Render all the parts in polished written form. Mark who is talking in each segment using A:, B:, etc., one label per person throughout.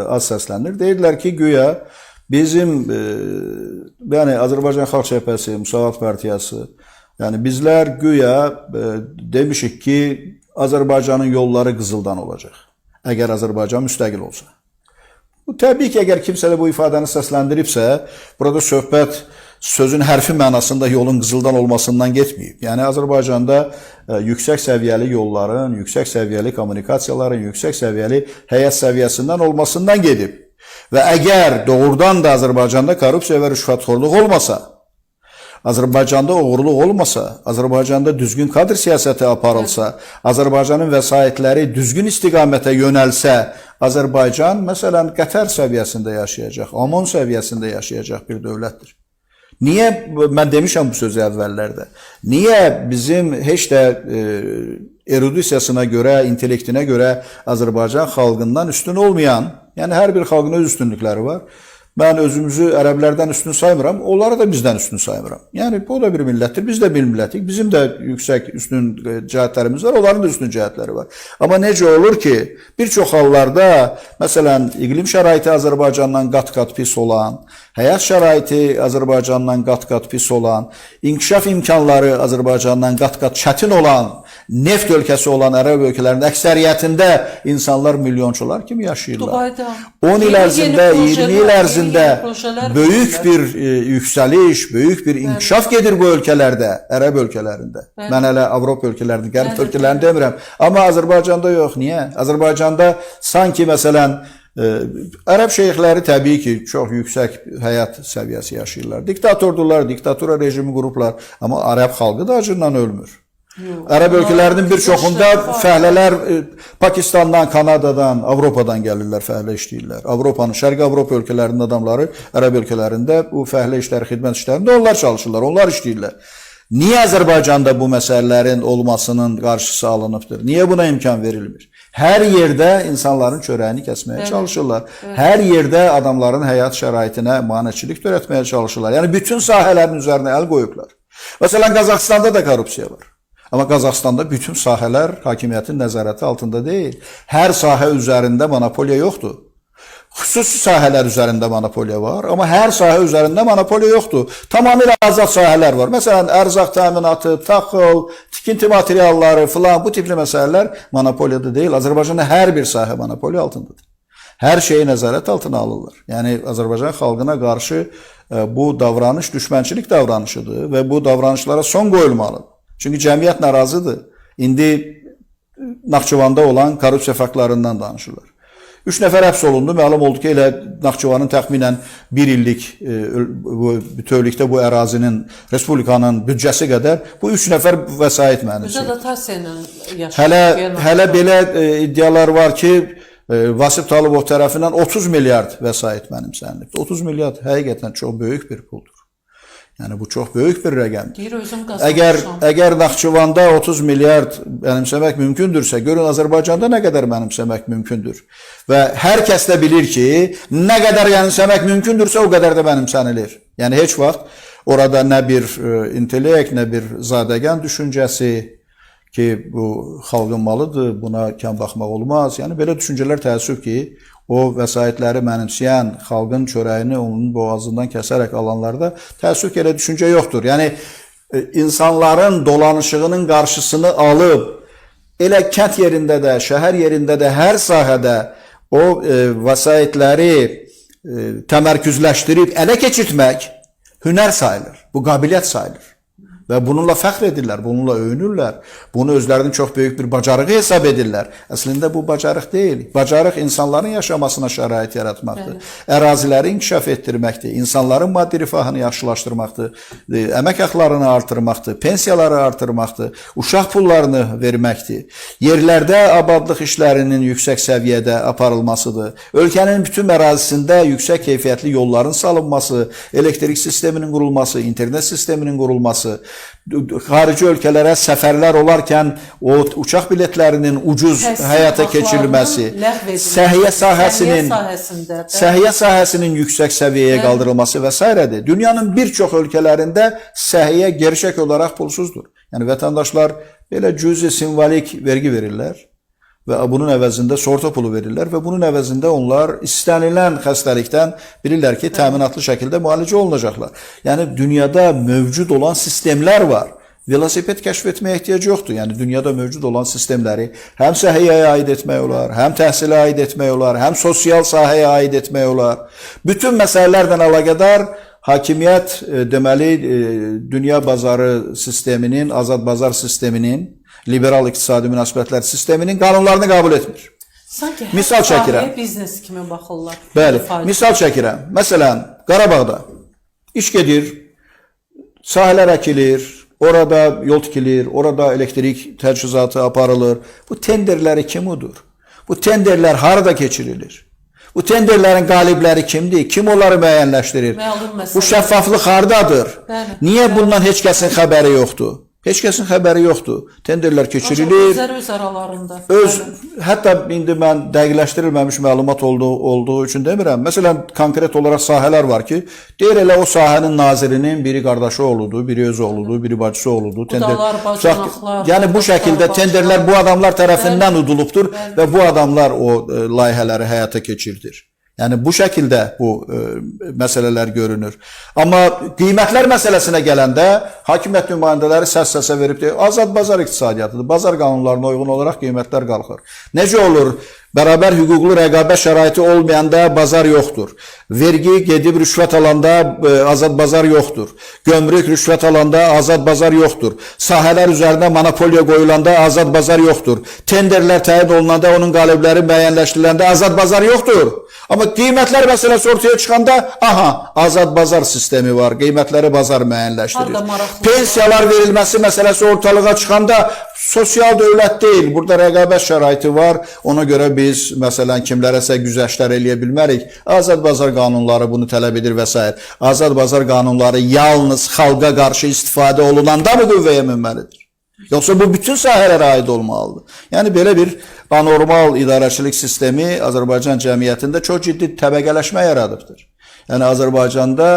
A: az səslənir. Deyirlər ki, güya bizim yəni Azərbaycan Xalq Cəbhəsi, Müsavat Partiyası, yəni bizlər güya demişik ki, Azərbaycanın yolları qızıldan olacaq. Əgər Azərbaycan müstəqil olsa. Bu təbii ki, əgər kimsə də bu ifadəni səsləndiribsə, burada söhbət sözün hərfi mənasında yolun qızıldan olmasından getməyib. Yəni Azərbaycanda yüksək səviyyəli yolların, yüksək səviyyəli kommunikasiyaların, yüksək səviyyəli həyat səviyyəsindən olmasından gedib. Və əgər doğrudan da Azərbaycanda korrupsiya və rüşvətxorluq olmasa, Azərbaycanda oğurluq olmasa, Azərbaycanda düzgün kadr siyasəti aparılsa, Azərbaycanın vəsaitləri düzgün istiqamətə yönəlsə, Azərbaycan, məsələn, Qətər səviyyəsində yaşayacaq, Amon səviyyəsində yaşayacaq bir dövlətdir. Niyə, mən demişəm bu sözü əvvəllərdə, niyə bizim heç də erudisiyasına görə, intellektinə görə Azərbaycan xalqından üstün olmayan, yəni hər bir xalqın öz üstünlükləri var. Mən özümüzü ərəblərdən üstün saymıram, onları da bizdən üstün saymıram. Yəni, o da bir millətdir, biz də bir millətik, bizim də yüksək üstün cəhətlərimiz var, onların da üstün cəhətləri var. Amma necə olur ki, bir çox hallarda, məsələn, iqlim şəraiti Azərbaycandan qat-qat pis olan, həyat şəraiti Azərbaycandan qat-qat pis olan, inkişaf imkanları Azərbaycandan qat-qat çətin olan, neft ölkəsi olan ərəb ölkələrinin əksəriyyətində insanlar milyonçular kimi yaşayırlar. 10 il ərzində, 20 il ərzində böyük bir yüksəliş, böyük bir inkişaf gedir bu ölkələrdə, ərəb ölkələrində. Mən hələ Avropa ölkələrində, qərb ölkələrində demirəm. Amma Azərbaycanda yox. Niyə? Azərbaycanda sanki, məsələn, ərəb şeyxləri təbii ki, çox yüksək həyat səviyyəsi yaşayırlar. Diktatordurlar, diktatura rejimi qurublar. Amma ərəb xalqı da acından ölmür. Ərəb ölkələrinin bir çoxunda fəhlələr Pakistandan, Kanadadan, Avropadan gəlirlər, fəhlə işləyirlər. Avropanın, Şərqi Avropa ölkələrinin adamları ərəb ölkələrində bu fəhlə işləri, xidmət işlərində onlar çalışırlar, onlar işləyirlər. Niyə Azərbaycanda bu məsələlərin olmasının qarşısı alınıbdır? Niyə buna imkan verilmir? Hər yerdə insanların çörəyini kəsməyə çalışırlar. Hər yerdə adamların həyat şəraitinə maneçilik törətməyə çalışırlar. Yəni, bütün sahələrin üzərinə əl qoyublar. Məsələn, Qazaxstanda da korrupsiya var. Amma Qazaxstanda bütün sahələr hakimiyyətin nəzarəti altında deyil. Hər sahə üzərində monopoliya yoxdur. Xüsusi sahələr üzərində monopoliya var, amma hər sahə üzərində monopoliya yoxdur. Tamamilə azad sahələr var. Məsələn, ərzaq təminatı, taxıl, tikinti materialları filan, bu tipli məsələlər monopoliyada deyil. Azərbaycanda hər bir sahə monopoliya altındadır. Hər şeyi nəzarət altına alırlar. Yəni, Azərbaycan xalqına qarşı bu davranış düşmənçilik davranışıdır və bu davranışlara son qoyulmalıdır. Çünki cəmiyyət narazıdır. İndi Naxçıvanda olan korrupsiya faktlarından danışırlar. 3 nəfər həbs olundu. Məlum oldu ki, elə Naxçıvanın təxminən 1 illik bütövlükdə bu ərazinin, respublikanın büdcəsi qədər bu 3 nəfər vəsait mənimsəyir.
B: Özə də təsir ilə yaşayır.
A: Hələ belə iddialar var ki, Vasif Talıbov tərəfindən 30 milyard vəsait mənimsənilib. 30 milyard həqiqətən çox böyük bir puldur. Yəni, bu çox böyük bir rəqəmdir. Əgər Naxçıvanda 30 milyard mənimsəmək mümkündürsə, görün Azərbaycanda nə qədər mənimsəmək mümkündür. Və hər kəs də bilir ki, nə qədər mənimsəmək mümkündürsə, o qədər də mənimsənilir. Yəni, heç vaxt orada nə bir intellekt, nə bir zadəgan düşüncəsi ki, bu xalqın malıdır, buna kəm baxmaq olmaz. Yəni, belə düşüncələr təəssüf ki, o vəsaitləri mənimsəyən, xalqın çörəyini onun boğazından kəsərək alanlarda təəssüf ki, elə düşüncə yoxdur. Yəni, insanların dolanışığının qarşısını alıb, elə kənd yerində də, şəhər yerində də, hər sahədə o vəsaitləri təmərküzləşdirib ələ keçirtmək hünər sayılır, bu qabiliyyət sayılır. Və bununla fəxr edirlər, bununla öyünürlər. Bunu özlərinin çox böyük bir bacarığı hesab edirlər. Əslində bu bacarıq deyil. Bacarıq insanların yaşamasına şərait yaratmaqdır. Əraziləri inkişaf etdirməkdir. İnsanların maddi rifahını yaxşılaşdırmaqdır. Əmək haqlarını artırmaqdır. Pensiyaları artırmaqdır. Uşaq pullarını verməkdir. Yerlərdə abadlıq işlərinin yüksək səviyyədə aparılmasıdır. Ölkənin bütün ərazisində yüksək keyfiyyətli yolların salınması, elektrik sisteminin qurulması, internet sisteminin qurulması, xarici ölkələrə səfərlər olarkən o uçaq biletlərinin ucuz həyata keçirilməsi, səhiyyə sahəsinin yüksək səviyyəyə qaldırılması və s. Dünyanın bir çox ölkələrində səhiyyə gerçək olaraq pulsuzdur. Yəni, vətəndaşlar belə cüzi simvolik vergi verirlər. və bunun əvəzində sığorta pulu verirlər və bunun əvəzində onlar istənilən xəstəlikdən bilirlər ki, təminatlı şəkildə müalicə olunacaqlar. Yəni dünyada mövcud olan sistemlər var. Velosiped kəşf etməyə ehtiyac yoxdur. Yəni dünyada mövcud olan sistemləri həm səhiyyəyə aid etmək olar, həm təhsilə aid etmək olar, həm sosial sahəyə aid etmək olar. Bütün məsələlərlə əlaqədar hakimiyyət deməli dünya bazarı sisteminin, azad bazar sisteminin, liberal iqtisadi münasibətlər sisteminin qanunlarını qəbul etmir.
B: Sanki
A: misal çəkirəm.
B: Biznes kimi baxırlar.
A: Bəli, misal çəkirəm. Məsələn, Qarabağda iş gedir, sahələr əkilir, orada yol tikilir, orada elektrik təchizatı aparılır. Bu tenderləri kim udur? Bu tenderlər harada keçirilir? Bu tenderlərin qalibləri kimdir? Kim onları müəyyənləşdirir? Bu şəffaflıq hardadır?
B: Bəli.
A: Niyə bundan heç kəsin xəbəri yoxdur? Heç kəsin xəbəri yoxdur. Tenderlər keçirilir.
B: Öz aralarında.
A: Hətta indi mən dəqiqləşdirilməmiş məlumat olduğu üçün demirəm. Məsələn, konkret olaraq sahələr var ki, deyir elə o sahənin nazirinin biri qardaşı oğludur, biri öz oğludur, biri bacısı oğludur. Yəni bu şəkildə tenderlər bu adamlar tərəfindən udulubdur və bu adamlar o layihələri həyata keçirdir. Yəni bu şəkildə bu məsələlər görünür. Amma qiymətlər məsələsinə gələndə hakimiyyət nümayəndələri səs-səsə verib deyir, azad bazar iqtisadiyyatıdır. Bazar qanunlarına uyğun olaraq qiymətlər qalxır. Necə olur? Bərabər hüquqlu rəqabət şəraiti olmayanda bazar yoxdur. Vergi gedib rüşvət alanda azad bazar yoxdur. Gömrük rüşvət alanda azad bazar yoxdur. Sahələr üzərində monopoliya qoyulanda azad bazar yoxdur. Tenderlər təyin olunanda onun qalibləri müəyyənləşdiriləndə azad bazar yoxdur. Amma qiymətlər məsələsi ortaya çıxanda, aha, azad bazar sistemi var, qiymətləri bazar müəyyənləşdirir. Pensiyalar verilməsi məsələsi ortalığa çıxanda sosial dövlət deyil, burada rəqabət şəraiti var, ona görə biz, məsələn, kimlərəsə güzəştlər eləyə bilmərik. Azad bazar qanunları bunu tələb edir və s. Azad bazar qanunları yalnız xalqa qarşı istifadə olunanda mı qüvvəyə minməlidir? Yoxsa bu bütün sahələrə aid olmalıdır. Yəni belə bir anormal idarəçilik sistemi Azərbaycan cəmiyyətində çox ciddi təbəqələşmə yaradıbdır. Yəni Azərbaycanda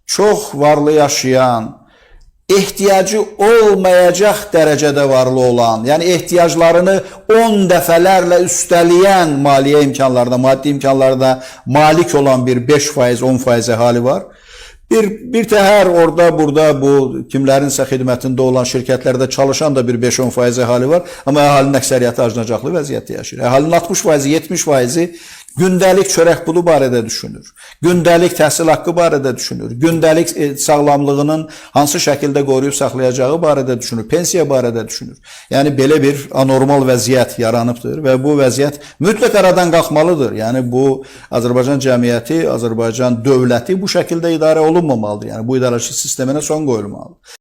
A: çox varlı yaşayan, ehtiyacı olmayacaq dərəcədə varlı olan, yəni ehtiyaclarını 10 dəfələrlə üstələyən maliyyə imkanlarına, maddi imkanlarına malik olan bir 5%, 10% əhali var. Bir təhər orada, burada bu kimlərinsə xidmətində olan şirkətlərdə çalışan da bir 5-10% əhali var. Amma əhalinin əksəriyyəti acınacaqlı vəziyyətdə yaşayır. Əhalinin 60%, 70%-i gündəlik çörək pulu barədə düşünür. Gündəlik təhsil haqqı barədə düşünür. Gündəlik sağlamlığının hansı şəkildə qoruyub saxlayacağı barədə düşünür. Pensiya barədə düşünür. Yəni belə bir anormal vəziyyət yaranıbdır və bu vəziyyət mütləq aradan qalxmalıdır. Yəni bu Azərbaycan cəmiyyəti, Azərbaycan dövləti bu şəkildə idarə olunmamalıdır. Yəni bu idarəçilik sisteminə son qoyulmalıdır.